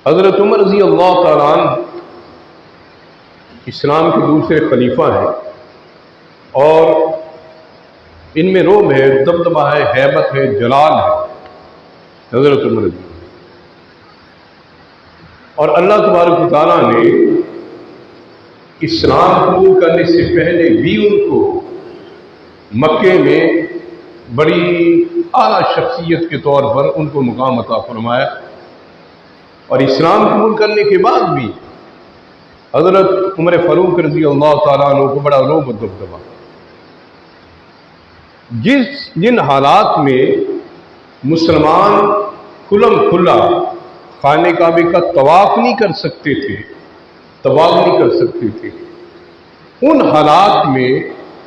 حضرت عمر رضی اللہ تعالیٰ عنہ اسلام کے دوسرے خلیفہ ہیں اور ان میں روب ہے، دبدبہ ہے، ہیبت ہے، جلال ہے حضرت عمر رضی اللہ۔ اور اللہ تبارک و تعالیٰ نے اسلام قبول کرنے سے پہلے بھی ان کو مکے میں بڑی اعلیٰ شخصیت کے طور پر ان کو مقام عطا فرمایا، اور اسلام قبول کرنے کے بعد بھی حضرت عمر فاروق رضی اللہ تعالیٰ عنہ کو بڑا روب و دبدبہ۔ جن حالات میں مسلمان کھلم کھلا خانہ کعبے کا طواف نہیں کر سکتے تھے، ان حالات میں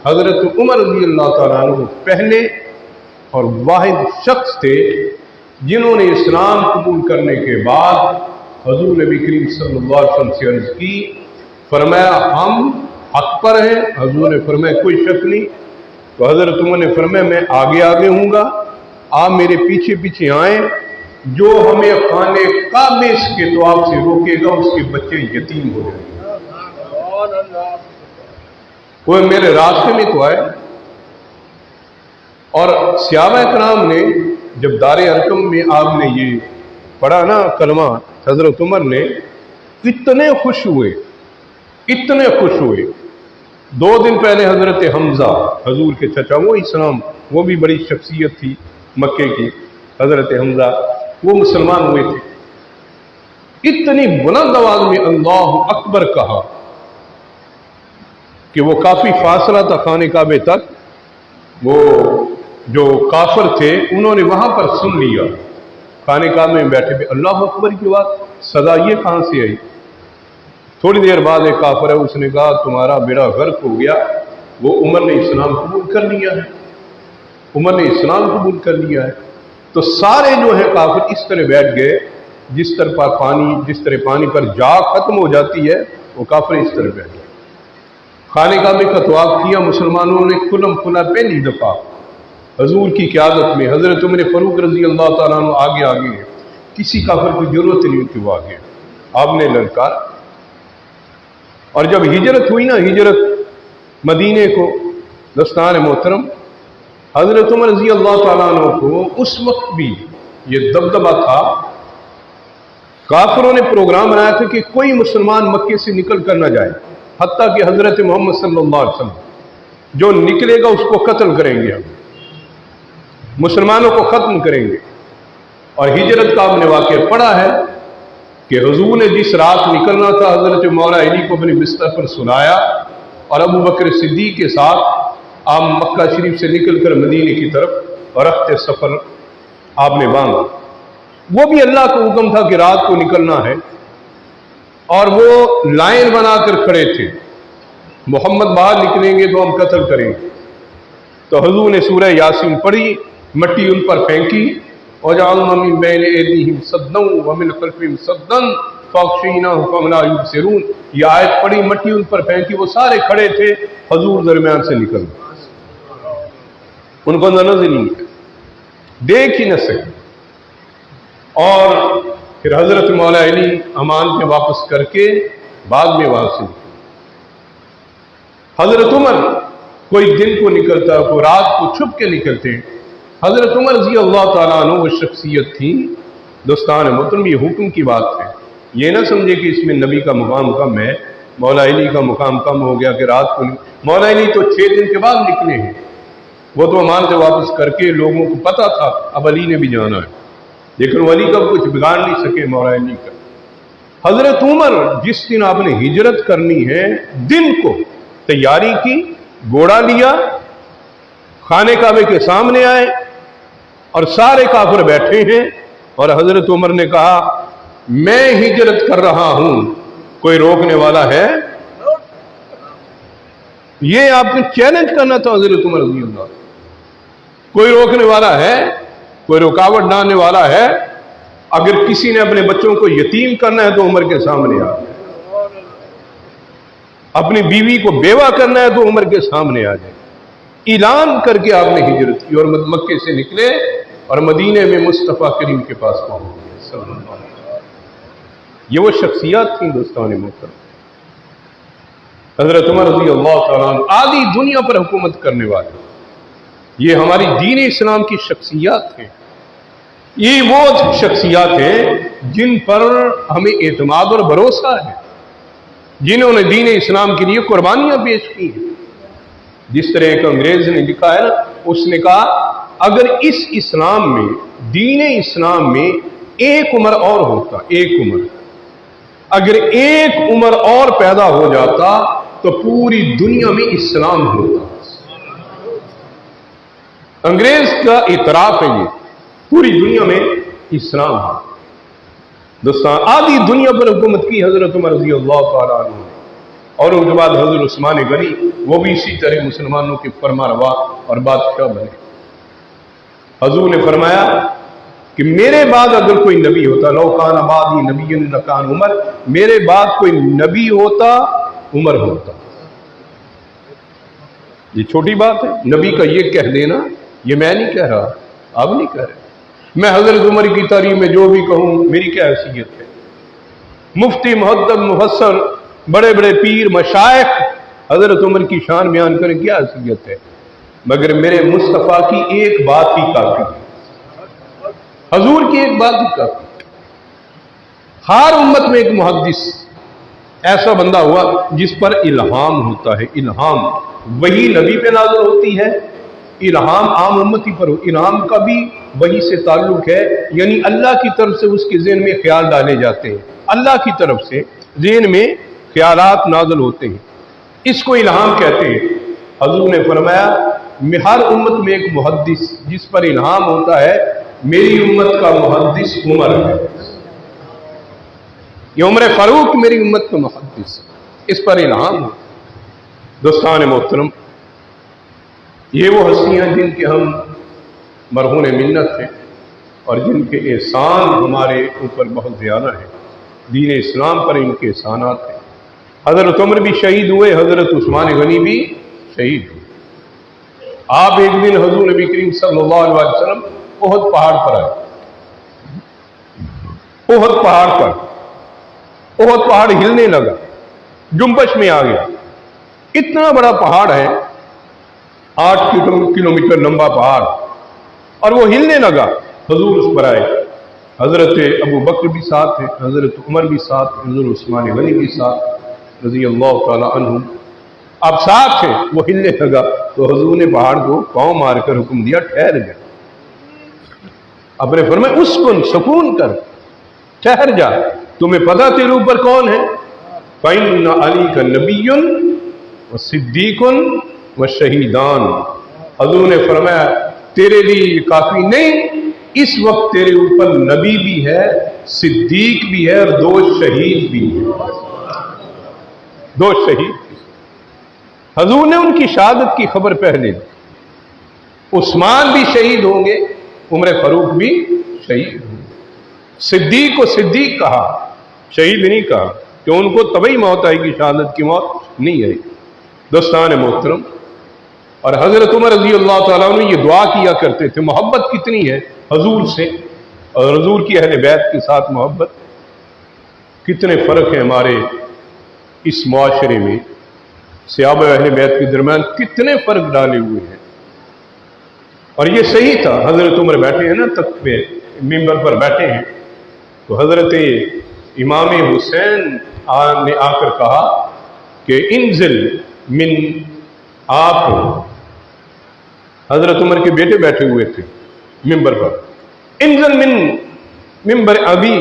حضرت عمر رضی اللہ تعالیٰ عنہ پہلے اور واحد شخص تھے جنہوں نے اسلام قبول کرنے کے بعد حضور نبی کریم صلی اللہ علیہ وسلم سے عرض کی، فرمایا ہم حق پر ہیں؟ حضور نے فرمایا کوئی شک نہیں۔ تو حضرت عمر نے فرمایا میں آگے آگے ہوں گا، آپ میرے پیچھے پیچھے آئیں، جو ہمیں خانہ کعبے کے طواف سے روکے گا اس کے بچے یتیم ہو جائیں گے، کوئی میرے راستے میں تو آئے۔ اور صحابہ کرام نے جب دار ارقم میں آپ نے یہ پڑھا نا کلمہ، حضرت عمر نے اتنے خوش ہوئے۔ 2 دن پہلے حضرت حمزہ حضور کے چچا، وہ اسلام، وہ بھی بڑی شخصیت تھی مکے کی، حضرت حمزہ وہ مسلمان ہوئے تھے۔ اتنی بلند آواز میں اللہ اکبر کہا کہ وہ کافی فاصلہ تھا خانہ کعبے تک، وہ جو کافر تھے انہوں نے وہاں پر سن لیا، خانہ کعبے میں بیٹھے ہوئے اللہ اکبر کی بات، صدا یہ کہاں سے آئی؟ تھوڑی دیر بعد ایک کافر ہے، اس نے کہا تمہارا بیڑا غرق ہو گیا، وہ عمر نے اسلام قبول کر لیا ہے۔ تو سارے جو ہیں کافر اس طرح بیٹھ گئے جس طرح پانی پر جا ختم ہو جاتی ہے، وہ کافر اس طرح بیٹھ گئے۔ خانہ کعبے کا طواف کیا مسلمانوں نے کھلم کھلا پہلی دفعہ حضور کی قیادت میں۔ حضرت عمر فاروق رضی اللہ تعالیٰ عنہ آگے ہیں، کسی کافر کی ضرورت نہیں کہ وہ آگے، آپ نے للکار۔ اور جب ہجرت ہوئی نا، ہجرت مدینے کو، دستان محترم، حضرت عمر رضی اللہ تعالیٰ عنہ کو اس وقت بھی یہ دبدبہ تھا، کافروں نے پروگرام بنایا تھا کہ کوئی مسلمان مکے سے نکل کر نہ جائے، حتیٰ کہ حضرت محمد صلی اللہ علیہ وسلم جو نکلے گا اس کو قتل کریں گے، ہم مسلمانوں کو ختم کریں گے۔ اور ہجرت کا آپ نے واقعہ پڑھا ہے کہ حضور نے جس رات نکلنا تھا حضرت مولا علی کو اپنے بستر پر سلایا، اور ابو بکر صدیق کے ساتھ آپ مکہ شریف سے نکل کر مدینے کی طرف رخت سفر آپ نے باندھا۔ وہ بھی اللہ کا حکم تھا کہ رات کو نکلنا ہے، اور وہ لائن بنا کر کھڑے تھے، محمد باہر نکلیں گے تو ہم قتل کریں گے۔ تو حضور نے سورہ یاسین پڑھی، مٹی ان پر پھینکی، وَجَعَلْنَا مِن بَيْنِ أَيْدِيهِمْ سَدًّا وَمِنْ خَلْفِهِمْ سَدًّا فَأَغْشَيْنَاهُمْ فَهُمْ لَا يُبْصِرُونَ۔ یہ آیت پڑھی، مٹی ان پر پھینکی، وہ سارے کھڑے تھے، حضور درمیان سے نکل گئے، ان کو نظر نہیں آئی، دیکھ ہی نہ سکے۔ اور پھر حضرت مولا علی امان کے واپس کر کے بعد میں وہاں سے نکلے۔ حضرت عمر کوئی دن کو نکلتا، کوئی رات کو چھپ کے نکلتے۔ حضرت عمر رضی اللہ تعالیٰ عنہ وہ شخصیت تھی، دوستان محترم یہ حکم کی بات ہے، یہ نہ سمجھے کہ اس میں نبی کا مقام کم ہے، مولا علی کا مقام کم ہو گیا کہ رات کو مولا علی تو 6 دن کے بعد نکلے ہیں، وہ تو امان سے واپس کر کے لوگوں کو پتا تھا اب علی نے بھی جانا ہے، لیکن ولی کا کچھ بگاڑ نہیں سکے مولا علی کا۔ حضرت عمر جس دن آپ نے ہجرت کرنی ہے، دن کو تیاری کی، گھوڑا لیا، خانہ کعبے کے سامنے آئے، اور سارے کافر بیٹھے ہیں، اور حضرت عمر نے کہا میں ہجرت کر رہا ہوں، کوئی روکنے والا ہے؟ یہ آپ نے چیلنج کرنا تھا حضرت عمر رضی اللہ، کوئی روکنے والا ہے؟ کوئی رکاوٹ ڈالنے والا ہے؟ اگر کسی نے اپنے بچوں کو یتیم کرنا ہے تو عمر کے سامنے آ جائے، اپنی بیوی کو بیوہ کرنا ہے تو عمر کے سامنے آ جائے۔ اعلان کر کے آپ نے ہجرت کی اور مکے سے نکلے اور مدینے میں مصطفیٰ کریم کے پاس پہنچ گئے صلی اللہ علیہ وسلم۔ یہ وہ شخصیات تھیں دوستان محترم۔ حضرت عمر رضی اللہ تعالیٰ عنہ آدھی دنیا پر حکومت کرنے والے، یہ ہماری دین اسلام کی شخصیات ہیں۔ یہ وہ شخصیات ہیں جن پر ہمیں اعتماد اور بھروسہ ہے، جنہوں نے دین اسلام کے لیے قربانیاں پیش کی ہیں۔ جس طرح ایک انگریز نے لکھا ہے نا، اس نے کہا اگر اس اسلام میں، دین اسلام میں ایک عمر اور ہوتا، ایک عمر، اگر ایک عمر اور پیدا ہو جاتا تو پوری دنیا میں اسلام ہوتا۔ انگریز کا اعتراف ہے یہ، پوری دنیا میں اسلام ہے۔ دوستان آدھی دنیا پر حکومت کی حضرت عمر رضی اللہ تعالیٰ عنہ نے، اور ان کے بعد حضرت عثمان غنی، وہ بھی اسی طرح مسلمانوں کے فرما روا اور بادشاہ بنے۔ حضور نے فرمایا کہ میرے بعد اگر کوئی نبی ہوتا، لو کان بعدی نبی لکان عمر، میرے بعد کوئی نبی ہوتا عمر ہوتا۔ یہ چھوٹی بات ہے نبی کا یہ کہہ دینا، یہ میں نہیں کہہ رہا، آپ نہیں کہہ رہے۔ میں حضرت عمر کی تعریف میں جو بھی کہوں میری کیا حیثیت ہے؟ مفتی، محدث، مفسر، بڑے بڑے پیر، مشائخ حضرت عمر کی شان بیان کریں، کیا حیثیت ہے؟ مگر میرے مصطفیٰ کی ایک بات ہی کافی ہے، حضور کی ایک بات ہی کافی ہے۔ ہر امت میں ایک محدث ایسا بندہ ہوا جس پر الہام ہوتا ہے، الہام وہی نبی پہ نازل ہوتی ہے، الہام عام امتی پر ہو، الہام کا بھی وہی سے تعلق ہے، یعنی اللہ کی طرف سے اس کے ذہن میں خیال ڈالے جاتے ہیں، اللہ کی طرف سے ذہن میں خیالات نازل ہوتے ہیں، اس کو الہام کہتے ہیں۔ حضور نے فرمایا میں ہر امت میں ایک محدث جس پر الہام ہوتا ہے، میری امت کا محدث عمر ہے، یہ عمر فاروق میری امت کا محدث، اس پر الہام ہو۔ دوستان محترم، یہ وہ ہستیاں جن کے ہم مرہون منت ہیں اور جن کے احسان ہمارے اوپر بہت زیادہ ہیں، دین اسلام پر ان کے احسانات ہیں۔ حضرت عمر بھی شہید ہوئے، حضرت عثمان غنی بھی شہید ہوئے۔ آپ ایک دن حضور نبی کریم صلی اللہ علیہ وسلم احد پہاڑ پر آئے، احد پہاڑ پر، احد پہاڑ ہلنے لگا، جنبش میں آ گیا۔ اتنا بڑا پہاڑ ہے، 8 کلومیٹر لمبا پہاڑ، اور وہ ہلنے لگا۔ حضور اس پر آئے، حضرت ابو بکر بھی ساتھ ہیں، حضرت عمر بھی ساتھ ہیں، حضرت عثمان غنی بھی ساتھ رضی اللہ تعالی عنہم، اب ساتھ ہیں۔ وہ ہلنے لگا تو حضور نے پہاڑ کو پاؤں مار کر حکم دیا ٹھہر جا۔ اپنے فرمایا اسکن، سکون کر، ٹھہر جا، تمہیں پتہ تیرے اوپر کون ہے؟ فإن علیک نبی وصدیق وشہیدان۔ حضور نے فرمایا تیرے لیے یہ کافی نہیں، اس وقت تیرے اوپر نبی بھی ہے، صدیق بھی ہے، اور 2 شہید بھی ہیں، 2 شہید۔ حضور نے ان کی شہادت کی خبر پہلے دی، عثمان بھی شہید ہوں گے، عمر فاروق بھی شہید ہوں گے۔ صدیق کو صدیق کہا، شہید نہیں کہا، کہ ان کو طبعی موت آئے گی، شہادت کی موت نہیں آئے گی۔ دوستان محترم، اور حضرت عمر رضی اللہ تعالیٰ عنہ یہ دعا کیا کرتے تھے، محبت کتنی ہے حضور سے اور حضور کی اہل بیت کے ساتھ محبت، کتنے فرق ہیں ہمارے اس معاشرے میں، صحابہ اہل بیت کے درمیان کتنے فرق ڈالے ہوئے ہیں۔ اور یہ صحیح تھا، حضرت عمر بیٹھے ہیں نا تخت پہ، ممبر پر بیٹھے ہیں، تو حضرت امام حسین نے آ کر کہا کہ انزل من، آپ حضرت عمر کے بیٹے بیٹھے ہوئے تھے ممبر پر، انزل من ممبر ابی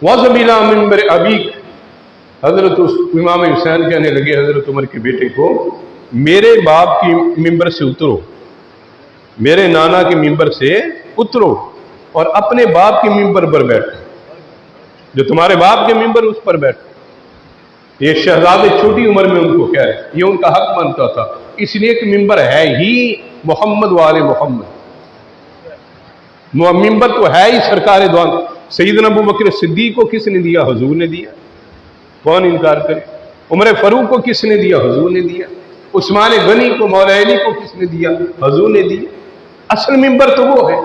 وضب الى ممبر ابیک۔ حضرت امام حسین کہنے لگے حضرت عمر کے بیٹے کو، میرے باپ کی ممبر سے اترو، میرے نانا کے ممبر سے اترو اور اپنے باپ کے ممبر پر بیٹھو، جو تمہارے باپ کے ممبر اس پر بیٹھو۔ یہ شہزادے چھوٹی عمر میں ان کو کہہ رہے، یہ ان کا حق مانتا تھا، اس لیے کہ ممبر ہے ہی محمد والے محمد، ممبر تو ہے ہی سرکار دو عالم۔ سیدنا ابو بکر صدیق کو کس نے دیا؟ حضور نے دیا، کون انکار کرے؟ عمر فاروق کو کس نے دیا؟ حضور نے دیا۔ عثمان غنی کو، مولا علی کو کس نے دیا؟ حضور نے دیا۔ اصل ممبر تو وہ ہے،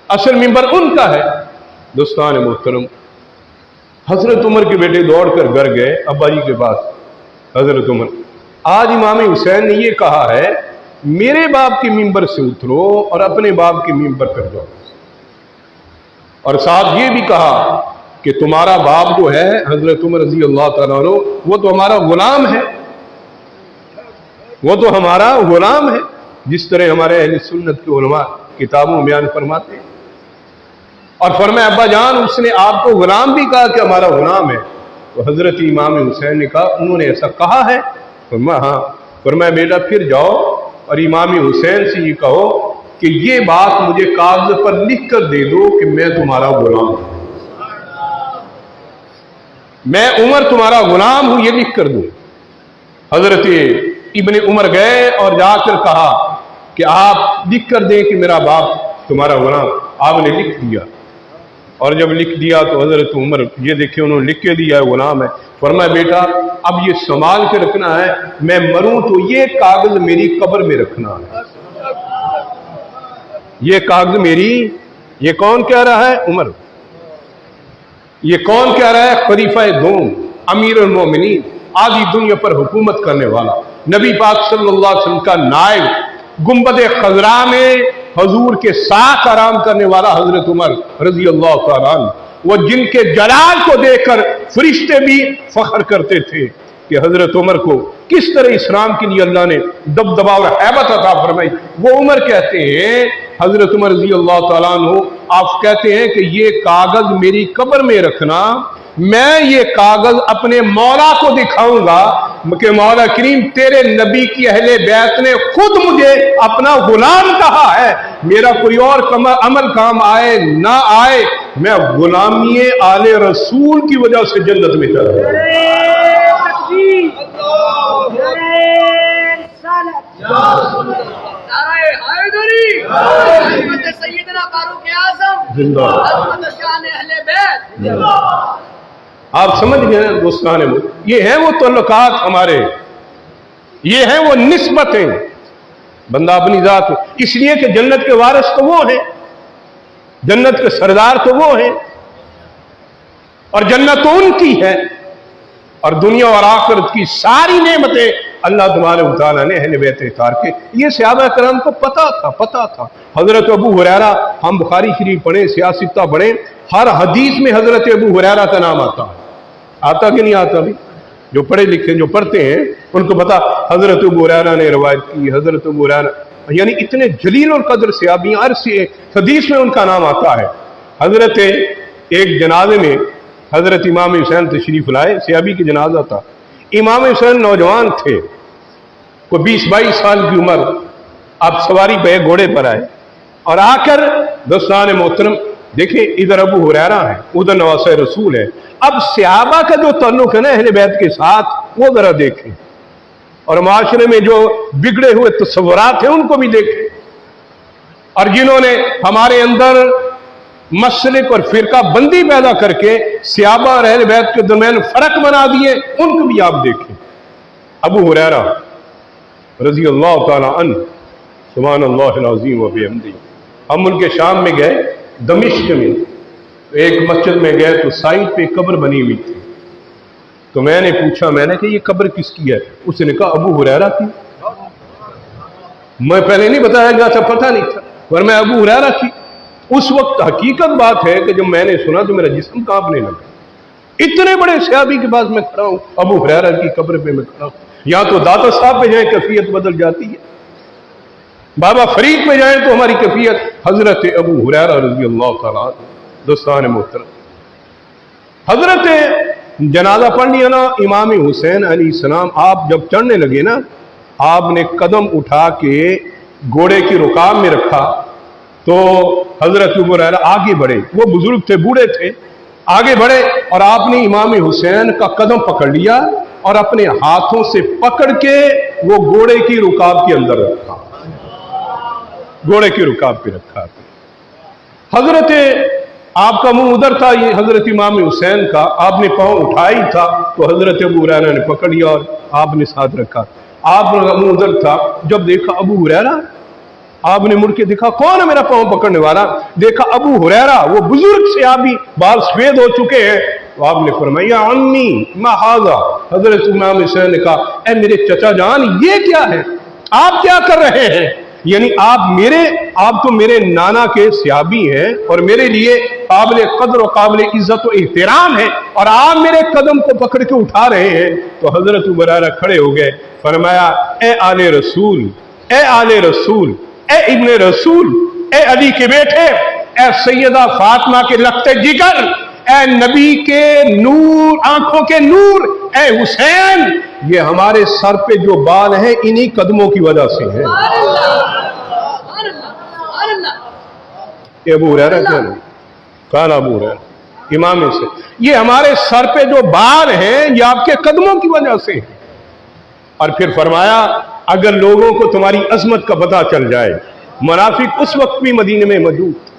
اصل ممبر ان کا ہے۔ دوستان محترم، हजरत उमर के बेटे दौड़कर घर गए अब्बा जी के पास। हजरत उमर, आज इमाम हुसैन ने ये कहा है, मेरे बाप के मिंबर से उतरो और अपने बाप के मिंबर पर जाओ, और साथ ये भी कहा कि तुम्हारा बाप जो है हजरत उमर रजी अल्लाह तआला अन्हु, वो तो हमारा गुलाम है, वो तो हमारा गुलाम है, जिस तरह हमारे अहले सुन्नत के उलमा किताबों में बयान फरमाते हैं। और फरमाया अब्बा जान, उसने आपको गुलाम भी कहा कि हमारा गुलाम है। तो हजरत इमाम हुसैन ने कहा, उन्होंने ऐसा कहा है? फरमाया हाँ। फरमाया बेटा फिर जाओ और इमाम हुसैन से ये कहो कि ये बात मुझे कागज पर लिख कर दे दो कि मैं तुम्हारा गुलाम हूं, मैं उमर तुम्हारा गुलाम हूं, ये लिख कर दो। हजरत इब्ने उमर गए और जाकर कहा कि आप लिख कर दें कि मेरा बाप तुम्हारा गुलाम। आपने लिख दिया, और जब लिख दिया तो हजरत उमर ये देखिए उन्होंने लिख के दिया है गुलाम है। फरमाया बेटा अब ये संभाल के रखना है, मैं मरूं तो ये कागज मेरी कब्र में रखना है, ये कागज मेरी। ये कौन कह रहा है? उमर। ये कौन कह रहा है? खलीफा दोम, अमीरुल मोमिनीन, आधी दुनिया पर हुकूमत करने वाला, नबी पाक सल्लल्लाहु अलैहि वसल्लम का नायब, गुंबद खजरा में हजूर के साथ आराम करने वाला हजरत उमर रजी अल्लाह तआला अन्हु, वो जिनके जलाल को देखकर फरिश्ते भी फख्र करते थे कि हजरत उमर को किस तरह इस्लाम के लिए अल्लाह ने दबदबा और हैबत अता फरमाई। वो उमर कहते हैं, हजरत उमर रजी अल्लाह तआला अन्हु, आप कहते हैं कि ये कागज मेरी कब्र में रखना, मैं ये कागज अपने मौला को दिखाऊंगा कि मौला करीम तेरे नबी की अहले बैत ने खुद मुझे अपना गुलाम कहा है, मेरा कोई और अमल काम आए ना आए, मैं गुलामी आले रसूल की वजह से जन्नत में चला जाऊंगा। आप समझ गए दोस्तान, ये है वो तल्लुकात हमारे, ये है वो निस्बतें बंदा अपनी जात, इसलिए कि जन्नत के वारिस तो वो हैं, जन्नत के सरदार तो वो हैं, और जन्नत तो उनकी है, और दुनिया और आखिरत की सारी नेमतें अल्लाह तबारक व तआला ने अहले बैत इतार के। ये सहाबा करम को पता था। हजरत अबू हुरैरा, हम बुखारी शरीफ पढ़े, सियासिता पढ़े, हर हदीस में हजरत अबू हुरैरा का नाम आता कि नहीं आता? भी जो पढ़े लिखे जो पढ़ते हैं उनको पता हजरत अबू हुरैरा ने रवायत की, हजरत अबू हुरैरा, यानी इतने जलील और कदर सहाबी, हर हदीस में उनका नाम आता है। हजरत एक जनाजे में हजरत इमाम हुसैन तशरीफ लाए, सहाबी की जनाजा था। इमाम हुसैन नौजवान थे, कोई 20-22 साल की उम्र, आप सवारी पे घोड़े पर आए और आकर दोस्तान मोहतरम देखें, इधर अबू हुरैरा है, उधर नवासे रसूल है। अब सहाबा का जो ताल्लुक है ना अहले बैत के साथ, वो जरा देखें, और माशरे में जो बिगड़े हुए तस्वुरात हैं उनको भी देखें, और जिन्होंने हमारे अंदर मसलिक और फिरका बंदी पैदा करके सहाबा और अहले बैत के दरमियान फर्क बना दिए, उनको भी आप देखें। अबू हुरैरा रजी अल्लाह तआला अन्हु, सुभान अल्लाहिल अज़ीम व बिहम्दिही, हम उनके शाम में गए, दमिश्क में एक मस्जिद में गए तो साइड पे कब्र बनी हुई थी। तो मैंने पूछा, मैंने कहा ये कब्र किसकी है? उसने कहा अबू हुरैरा की। मैं पहले नहीं बताया गया था, पता नहीं था, पर मैं अबू हुरैरा की। उस वक्त हकीकत बात है कि जब मैंने सुना तो मेरा जिस्म कांपने लगा। इतने बड़े सहाबी के पास मैं खड़ा हूं, अबू हुरैरा की कब्र पे मैं खड़ा हूं। या तो दाता साहब पे जाए कैफियत बदल जाती है, बाबा फरीद पे जाए तो हमारी कैफियत हजरत अबू हुरैरा रज़ी अल्लाह तआला अन्हु। दोस्तान मोहतरम, हजरत जनाजा पढ़ लिया ना इमाम हुसैन अलैहिस्सलाम, आप जब चढ़ने लगे ना, आपने कदम उठा के घोड़े की रुकाब में रखा तो हजरत अबू हुरैरा आगे बढ़े, वो बुजुर्ग थे, बूढ़े थे, आगे बढ़े और आपने इमाम हुसैन का कदम पकड़ लिया और अपने हाथों से पकड़ के वो घोड़े की रुकाब के अंदर रखा, घोड़े की रुकाब पे रखा। हजरत आपका मुंह उधर था, ये हजरत इमाम हुसैन का, आपने पांव उठाया ही था तो हजरत अबू हुरैरा ने पकड़ लिया और आपने साथ रखा। आपका मुंह उधर था, जब देखा अबू हुरैरा, आपने मुड़ के देखा कौन है मेरा पांव पकड़ने वाला, देखा अबू हुरैरा, वो बुजुर्ग सहाबी, बाल सफेद हो चुके हैं, तो आपने फरमाया अम्मी मा हाज़ा। हजरत इमाम हुसैन ने कहा ए मेरे चचा जान ये क्या है, आप क्या कर रहे हैं? यानी आप तो मेरे नाना के सहाबी हैं और मेरे लिए काबिल कदर और काबिल इज्जत और एहतराम है, और आप मेरे कदम को पकड़ के उठा रहे हैं। तो हजरत हुरैरा खड़े हो गए, फरमाया ए आले रसूल, ए आले रसूल, ए इब्ने रसूल, ए अली के बेटे, ए सैयदा फातिमा के लखते जिगर, ए नबी के नूर, आंखों के नूर, ए हुसैन, ये हमारे सर पे जो बाल हैं इन्हीं कदमों की वजह से है। अबू हुरैरा क्या नहीं काला अबू हुरैरा इमाम से, ये हमारे सर पे जो बाल हैं ये आपके कदमों की वजह से है। और फिर फरमाया अगर लोगों को तुम्हारी अजमत का पता चल जाए, मुनाफिक उस वक्त भी मदीने में मौजूद थे,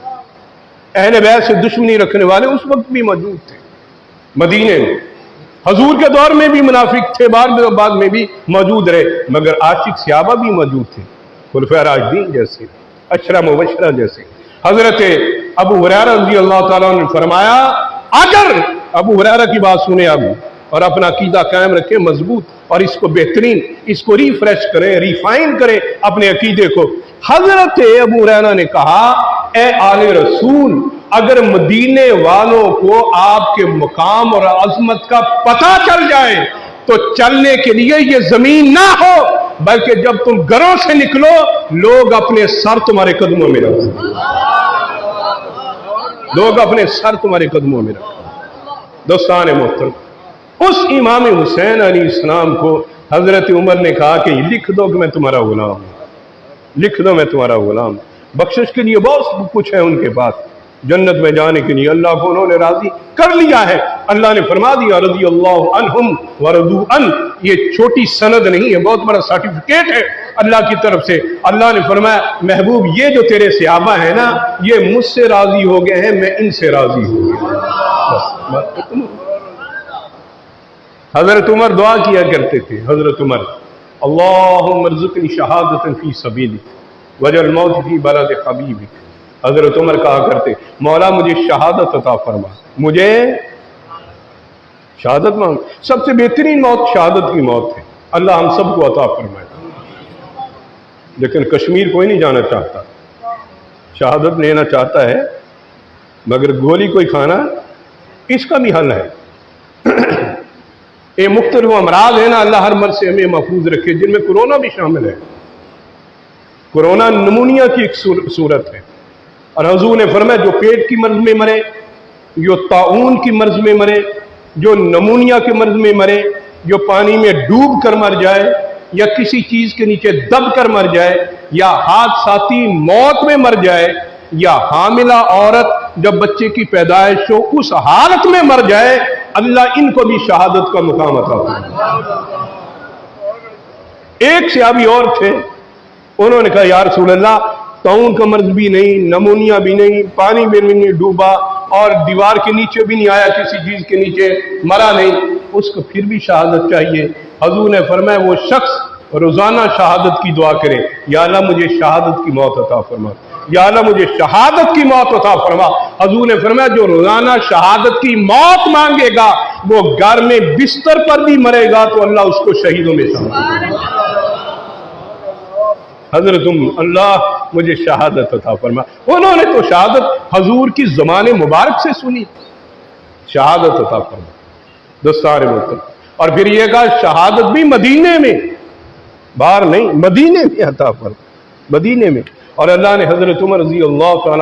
अहले बैत से दुश्मनी रखने वाले उस वक्त भी मौजूद थे मदीने में, हजूर के दौर में भी मुनाफिक थे, बाद में भी मौजूद रहे, मगर आशिक सहाबा भी मौजूद थे, खुलफाए राशिदीन जैसे, अशरा मुबशरा जैसे। हजरत अबू हुरैरा रज़ी अल्लाह ताला ने फरमाया अगर अबू हुरैरा की बात सुने अब और अपना अकीदा कायम रखे मजबूत, और इसको बेहतरीन, इसको रिफ्रेश करें, रिफाइन करें अपने अकीदे को। हजरत अबू हुरैरा ने कहा ए आले रसूल, अगर मदीने वालों को आपके मुकाम और अजमत का पता चल जाए तो चलने के लिए ये जमीन ना हो, बल्कि जब तुम घरों से निकलो लोग अपने सर तुम्हारे कदमों में रखें, लोग अपने सर तुम्हारे कदमों में रखें। दोस्तान मोहतरम, उस इमाम हुसैन अलैहिस्सलाम को हजरत उमर ने कहा कि लिख दो कि मैं तुम्हारा गुलाम हूं, लिख दो मैं तुम्हारा गुलाम। बख्शिश के लिए बहुत कुछ है उनके पास, जन्नत में जाने के लिए अल्लाह को उन्होंने राजी कर लिया है। अल्लाह ने फरमा दिया रज़ी अल्लाहु अन्हुम व रज़ू अन, ये छोटी सनद नहीं है, बहुत बड़ा सर्टिफिकेट है अल्लाह की तरफ से। अल्लाह ने फरमाया महबूब ये जो तेरे सहाबा है ना, ये मुझसे राजी हो गए हैं, मैं इनसे राजी हो गया। हजरत उमर दुआ किया करते थे, हजरत उमर अल्लाहुम्मा अर्ज़ुक़नी शहादतन फी सबीलिक वजअल मौत फी बलद हबीबिक। हजरत उमर कहा करते मौला मुझे शहादत अता फरमा, मुझे शहादत मांग, सबसे बेहतरीन मौत शहादत की मौत है, अल्लाह हम सबको अता फरमाए। लेकिन कश्मीर कोई नहीं जाना चाहता, शहादत लेना चाहता है, मगर गोली कोई खाना इसका भी हल है। ये मुख्तलिफ अमराज है ना, अल्लाह हर मर्ज से हमें महफूज रखे, जिनमें कोरोना भी शामिल है। कोरोना नमूनिया की एक सूरत है, और हुजूर ने फरमाया जो पेट की मर्ज में मरे, जो ताऊन की मर्ज में मरे, जो नमूनिया के मर्ज में मरे, जो पानी में डूब कर मर जाए या किसी चीज के नीचे दब कर मर जाए या हादसाती मौत में मर जाए, या हामिला औरत जब बच्चे की पैदाइश हो उस हालत में मर जाए, अल्लाह इनको भी शहादत का मुकाम अता फरमाए। एक सहाबी और थे, उन्होंने कहा या रसूल अल्लाह ताउन का मर्ज भी नहीं, नमूनिया भी नहीं, पानी में भी नहीं डूबा और दीवार के नीचे भी नहीं आया, किसी चीज के नीचे मरा नहीं, उसको फिर भी शहादत चाहिए। हजूर ने फरमाया वो शख्स रोजाना शहादत की दुआ करे, या अल्लाह मुझे शहादत की मौत अता फरमा, या अल्लाह मुझे शहादत की मौत अता फरमा। हजूर ने फरमाया जो रोजाना शहादत की मौत मांगेगा वो घर में बिस्तर पर भी मरेगा तो अल्लाह उसको शहीदों में शामिल करेगा। हजरत अल्लाह मुझे शहादत अता फरमा, उन्होंने तो शहादत हजूर की ज़माने मुबारक से सुनी, शहादत अता फरमा। दोस्तान मोहतरम, और फिर ये कहा शहादत भी मदीने में, बाहर नहीं, मदीने में अता फरमा, मदीने में। और अल्लाह ने हजरत उमर रज़ी अल्लाह तआला